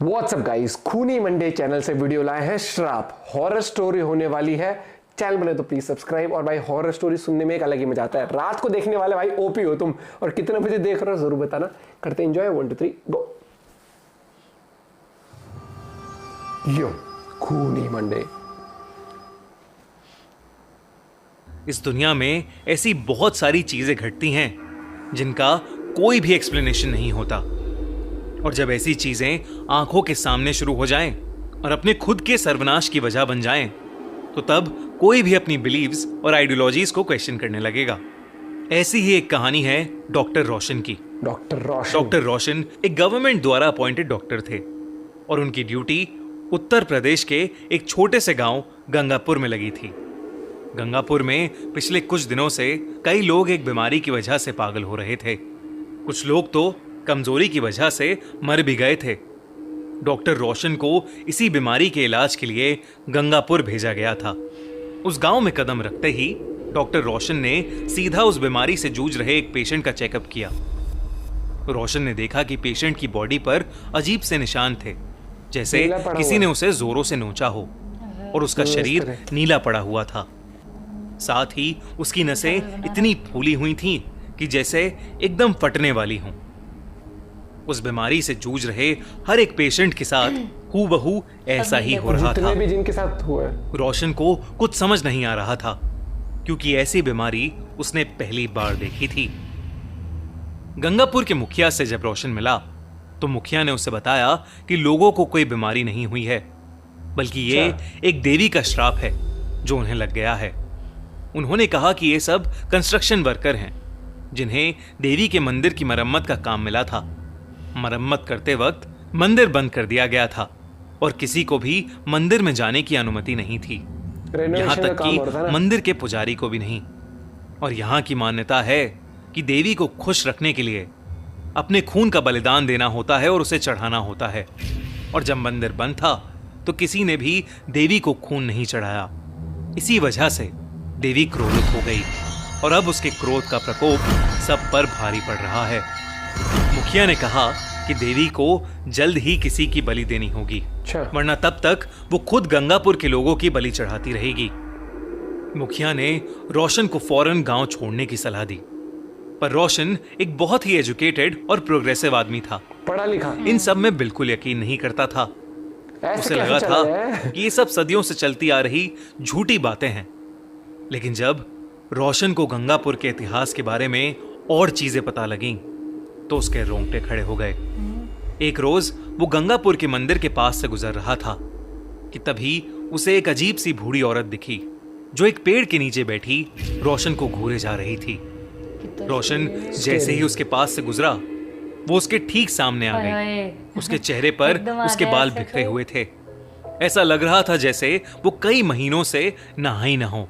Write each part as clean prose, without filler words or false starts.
WhatsApp guys, खूनी Monday channel से video लाए हैं श्राप। हॉरर स्टोरी होने वाली है। चैनल बने तो प्लीज सब्सक्राइब। और भाई हॉरर स्टोरी सुनने में एक अलग ही मजा आता है। रात को देखने वाले भाई ओपी हो तुम। और कितने बजे देख रहे हो जरूर बताना। करते एंजॉय। 1 2 3 गो। यो खूनी मंडे। इस दुनिया में ऐसी बहुत सारी चीजें घटती हैं जिनका कोई भी एक्सप्लेनेशन नहीं होता। और जब ऐसी चीजें आंखों के सामने शुरू हो जाएं और अपने खुद के सर्वनाश की वजह बन जाएं, तो तब कोई भी अपनी बिलीव्स और आइडियोलॉजीज को क्वेश्चन करने लगेगा। ऐसी ही एक कहानी है डॉक्टर रोशन की। डॉक्टर रोशन एक गवर्नमेंट द्वारा अपॉइंटेड डॉक्टर थे और उनकी ड्यूटी उत्तर प्रदेश के एक छोटे से गांव गंगापुर में लगी थी। गंगापुर में पिछले कुछ दिनों से कई लोग एक बीमारी की वजह से पागल हो रहे थे। कुछ लोग तो कमजोरी की वजह से मर भी गए थे। डॉक्टर रोशन को इसी बीमारी के इलाज के लिए गंगापुर भेजा गया था। उस गांव में कदम रखते ही डॉक्टर रोशन ने सीधा उस बीमारी से जूझ रहे एक पेशेंट का चेकअप किया। रोशन ने देखा कि पेशेंट की बॉडी पर अजीब से निशान थे, जैसे किसी ने उसे जोरों से नोचा हो, और उसका शरीर नीला पड़ा हुआ था। साथ ही उसकी नसें इतनी फूली हुई थीं कि जैसे एकदम फटने वाली हों। उस बीमारी से जूझ रहे हर एक पेशेंट के साथ हूबहू ऐसा ही हो रहा था। भी जिनके साथ हुआ है। रोशन को कुछ समझ नहीं आ रहा था, क्योंकि ऐसी बीमारी उसने पहली बार देखी थी। गंगापुर के मुखिया से जब रोशन मिला तो मुखिया ने उसे बताया कि लोगों को कोई बीमारी नहीं हुई है, बल्कि ये एक देवी का श्राप है जो उन्हें लग गया है। उन्होंने कहा कि ये सब कंस्ट्रक्शन वर्कर हैं जिन्हें देवी के मंदिर की मरम्मत का काम मिला था। मरम्मत करते वक्त मंदिर बंद कर दिया गया था और किसी को भी मंदिर में जाने की अनुमति नहीं थी, यहाँ तक कि मंदिर के पुजारी को भी नहीं। और यहाँ की मान्यता है कि देवी को खुश रखने के लिए अपने खून का बलिदान देना होता है और उसे चढ़ाना होता है। और जब मंदिर बंद था तो किसी ने भी देवी को खून नहीं चढ़ाया। इसी वजह से देवी क्रोधित हो गई और अब उसके क्रोध का प्रकोप सब पर भारी पड़ रहा है। मुखिया ने कहा कि देवी को जल्द ही किसी की बलि देनी होगी, वरना तब तक वो खुद गंगापुर के लोगों की बलि चढ़ाती रहेगी। मुखिया ने रोशन को फौरन गांव छोड़ने की सलाह दी, पर रोशन एक बहुत ही एजुकेटेड और प्रोग्रेसिव आदमी था। पढ़ा लिखा इन सब में बिल्कुल यकीन नहीं करता था। उसे लगा था कि ये सब सदियों से चलती आ रही झूठी बातें हैं। लेकिन जब रोशन को गंगापुर के इतिहास के बारे में और चीजें पता लगीं, तो उसके रोंगटे खड़े हो गए। एक रोज वो गंगापुर के मंदिर के पास से गुजर रहा था कि तभी उसे एक अजीब सी बूढ़ी औरत दिखी जो एक पेड़ के नीचे बैठी रोशन को घूरे जा रही थी। रोशन जैसे ही उसके पास से गुजरा, वो उसके ठीक सामने आ गई। उसके चेहरे पर उसके बाल बिखरे हुए थे। ऐसा लग रहा था जैसे वो कई महीनों से नहा ही ना हो।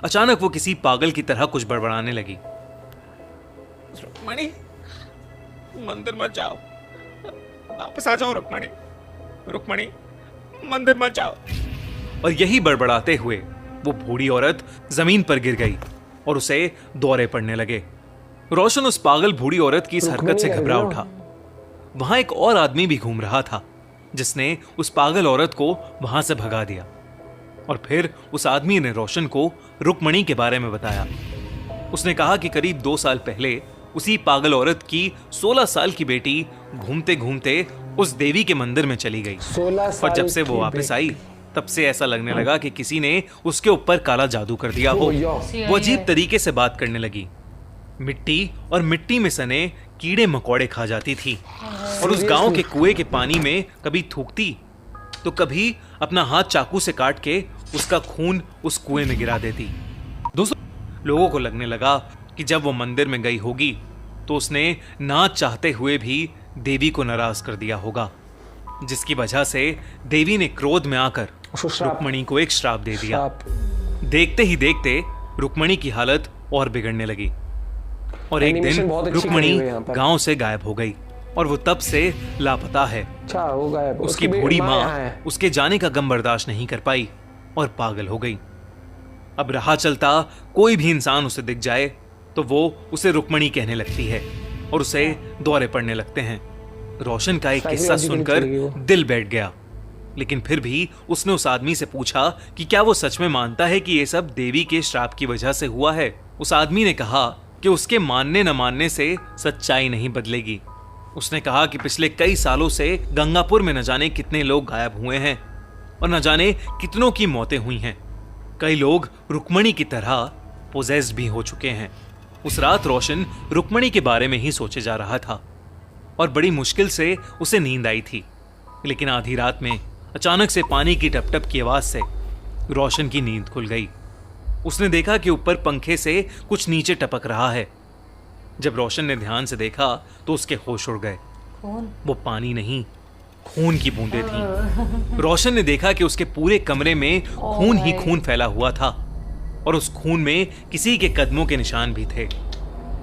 अचानक वो किसी पागल की तरह कुछ बड़बड़ाने लगी। रुक्मणी, मंदिर मत जाओ, वापस आ जाओ। रुक्मणी, रुक्मणी, मंदिर मत जाओ। और यही बड़बड़ाते हुए वो बूढ़ी औरत जमीन पर गिर गई और उसे दौरे पड़ने लगे। रोशन उस पागल बूढ़ी औरत की इस हरकत से घबरा उठा। वहां एक और आदमी भी घूम रहा था जिसने उस पागल औरत को वहां से भगा दिया। और फिर उस आदमी ने रोशन को रुक्मणी के बारे में बताया। उसने कहा कि करीब 2 साल पहले उसी पागल औरत की 16 साल की बेटी घूमते घूमते उस देवी के मंदिर में चली गई। और जब से वो वापस आई, तब से ऐसा लगने लगा कि किसी ने उसके ऊपर काला जादू कर दिया हो। वो अजीब तरीके से बात करने लगी। मिट्टी और मिट्टी में सने कीड़े मकोड़े खा जाती थी और उस गांव के कुएं के पानी में कभी थूकती तो कभी अपना हाथ चाकू से काट के उसका खून उस कुएं में गिरा देती। दोस्तों, लोगों को लगने लगा कि जब वो मंदिर में गई होगी तो उसने ना चाहते हुए भी देवी को नाराज कर दिया होगा, जिसकी वजह से देवी ने क्रोध में आकर रुक्मणी को एक श्राप दे दिया। देखते ही देखते रुक्मणी की हालत और बिगड़ने लगी और एक दिन रुक्मणी गांव से गायब हो गई और वो तब से लापता है। उसकी बूढ़ी माँ उसके जाने का गम बर्दाश्त नहीं कर पाई और पागल हो गई। अब राह चलता कोई भी इंसान उसे दिख जाए तो वो उसे रुक्मणी कहने लगती है और उसे दौरे पड़ने लगते हैं। रोशन का एक किस्सा Psychological सुनकर चली गई वो। दिल बैठ गया, लेकिन फिर भी उसने उस आदमी से पूछा कि क्या वो सच में मानता है कि ये सब देवी के श्राप की वजह से हुआ है। उस आदमी ने कहा कि उसके मानने न मानने से सच्चाई नहीं बदलेगी। उसने कहा कि पिछले कई सालों से गंगापुर में न जाने कितने लोग गायब हुए हैं और न जाने कितनों की मौतें हुई हैं। कई लोग रुक्मणी की तरह पोजेस्ड भी हो चुके हैं। उस रात रोशन रुक्मणी के बारे में ही सोचे जा रहा था और बड़ी मुश्किल से उसे नींद आई थी, लेकिन आधी रात में अचानक से पानी की टप-टप की आवाज से रोशन की नींद खुल गई। उसने देखा कि ऊपर पंखे से कुछ नीचे टपक रहा है। जब रोशन ने ध्यान से देखा तो उसके होश उड़ गए। वो पानी नहीं, खून की बूंदें थीं। रोशन ने देखा कि उसके पूरे कमरे में खून ही खून फैला हुआ था और उस खून में किसी के कदमों के निशान भी थे।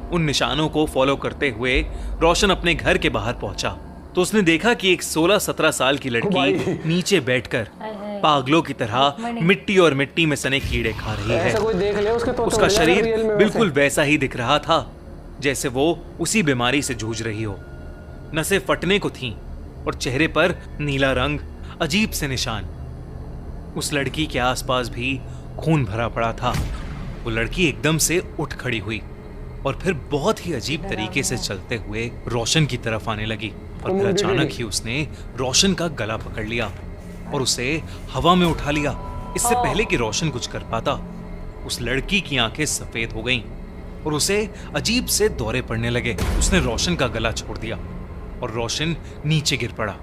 उन निशानों को फॉलो करते हुए रोशन अपने घर के बाहर पहुंचा तो उसने देखा कि एक 16-17 साल की लड़की नीचे बैठकर पागलों की तरह मिट्टी और मिट्टी में सने कीड़े खा रही है। ऐसा कोई देख ले उसके तो उसका शरीर बिल्कुल वैसा ही दिख रहा था जैसे वो उसी बीमारी से जूझ रही हो। नसें फटने को थीं और चेहरे पर नीला रंग, अजीब से निशान। उस लड़की के आसपास भी खून भरा पड़ा था। वो लड़की एकदम से उठ खड़ी हुई और फिर बहुत ही अजीब तरीके से चलते हुए रोशन की तरफ आने लगी और फिर अचानक ही उसने रोशन का गला पकड़ लिया और उसे हवा में उठा लिया। इससे पहले कि रोशन कुछ कर पाता, उस लड़की की आंखें सफेद हो गईं और उसे अजीब से दौरे पड़ने लगे। उसने रोशन का गला छोड़ दिया और रोशन नीचे गिर पड़ा।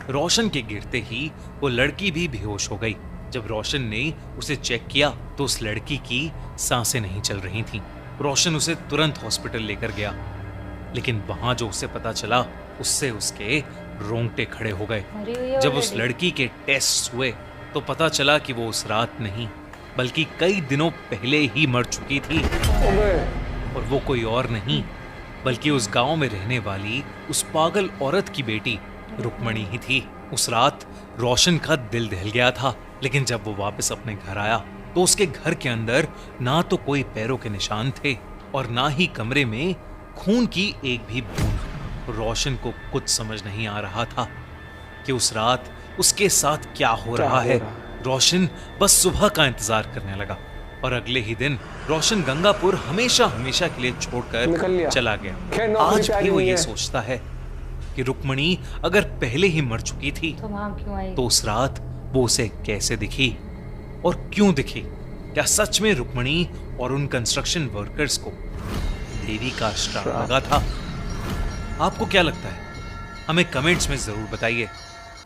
रोशन के गिरते ही वो लड़की भी बेहोश हो गई। जब रोशन ने उसे चेक किया तो उस लड़की की सांसें नहीं चल रही थीं। रोशन उसे तुरंत हॉस्पिटल लेकर गया, लेकिन वहां जो उसे पता चला उससे उसके रोंगटे खड़े हो गए। जब उस लड़की के टेस्ट हुए तो पता चला कि वो उस रात नहीं बल्कि कई दिनों पहले ही मर चुकी थी और वो कोई और नहीं बल्कि उस गांव में रहने वाली उस पागल औरत की बेटी रुक्मणी ही थी। उस रात रोशन का दिल दहल गया था, लेकिन जब वो वापस अपने घर आया तो उसके घर के अंदर ना तो कोई पैरों के निशान थे और ना ही कमरे में खून की एक भी बूंद। रोशन को कुछ समझ नहीं आ रहा था कि उस रात उसके साथ क्या हो रहा है। रोशन बस सुबह का इंतजार करने लगा और अगले ही दिन रोशन गंगापुर हमेशा हमेशा के लिए छोड़कर चला गया। आज भी वो ये सोचता है कि रुक्मणी अगर पहले ही मर चुकी थी तो उस रात वो उसे कैसे दिखी और क्यों दिखी। क्या सच में रुक्मणी और उन कंस्ट्रक्शन वर्कर्स को देवी का श्राप लगा था? आपको क्या लगता है? हमें कमेंट्स में जरूर बताइए।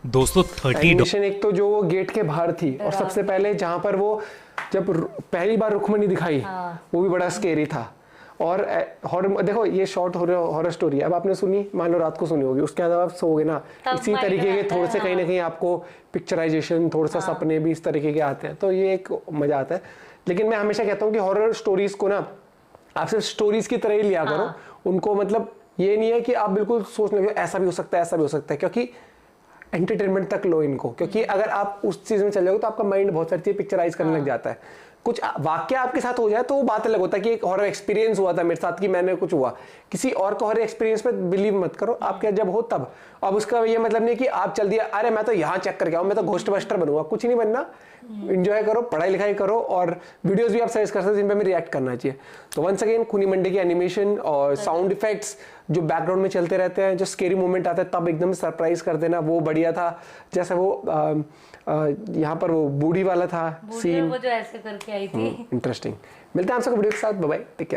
दोस्तों 30 एक तो जो वो गेट के बाहर थी और सबसे पहले जहां पर वो जब पहली बार रुक्मणी दिखाई वो भी बड़ा स्केरी था। और हॉरर, देखो ये शॉर्ट हॉरर स्टोरी अब आपने सुनी, मान लो रात को सुनी होगी, उसके बाद आप सोओगे ना इसी तरीके के थोड़े से कहीं ना कहीं आपको पिक्चराइजेशन, थोड़ा सा सपने भी इस तरीके के आते हैं, तो ये एक मजा आता है। लेकिन मैं हमेशा कहता हूँ कि हॉरर स्टोरीज को ना आप सिर्फ स्टोरीज की तरह ही लिया करो, उनको मतलब ये नहीं है कि आप बिल्कुल सोचने लगे ऐसा भी हो सकता है, ऐसा भी हो सकता है, क्योंकि एंटरटेनमेंट तक लो इनको, क्योंकि अगर आप उस चीज में चले जाओगे तो आपका माइंड बहुत सारी चीजें पिक्चराइज करने लग जाता है। कुछ वाक्य आपके साथ हो जाए तो वो बात अलग होता है कि एक हॉरर एक्सपीरियंस हुआ था मेरे साथ कि मैंने कुछ हुआ। किसी और का हॉरर एक्सपीरियंस पे बिलीव मत करो, आपके जब हो तब। अब उसका ये मतलब नहीं कि आप चल दिया अरे मैं तो यहाँ चेक करके आऊँ, मैं तो घोस्ट बस्टर बनूंगा, कुछ नहीं बनना। एंजॉय करो, पढ़ाई लिखाई करो और वीडियोस भी आप सर्च कर सकते हो जिन पे हमें रिएक्ट करना चाहिए। तो वंस अगेन खूनी मंडी की एनिमेशन और साउंड इफेक्ट्स जो बैकग्राउंड में चलते रहते हैं, जो स्केरी मोमेंट आता है तब एकदम सरप्राइज कर देना, वो बढ़िया था। जैसे वो यहाँ पर वो बूढ़ी वाला था सीन, वो जो ऐसे करके आई थी। इंटरेस्टिंग। मिलते हैं आप सबको वीडियो के साथ, बाय बाय, टेक केयर।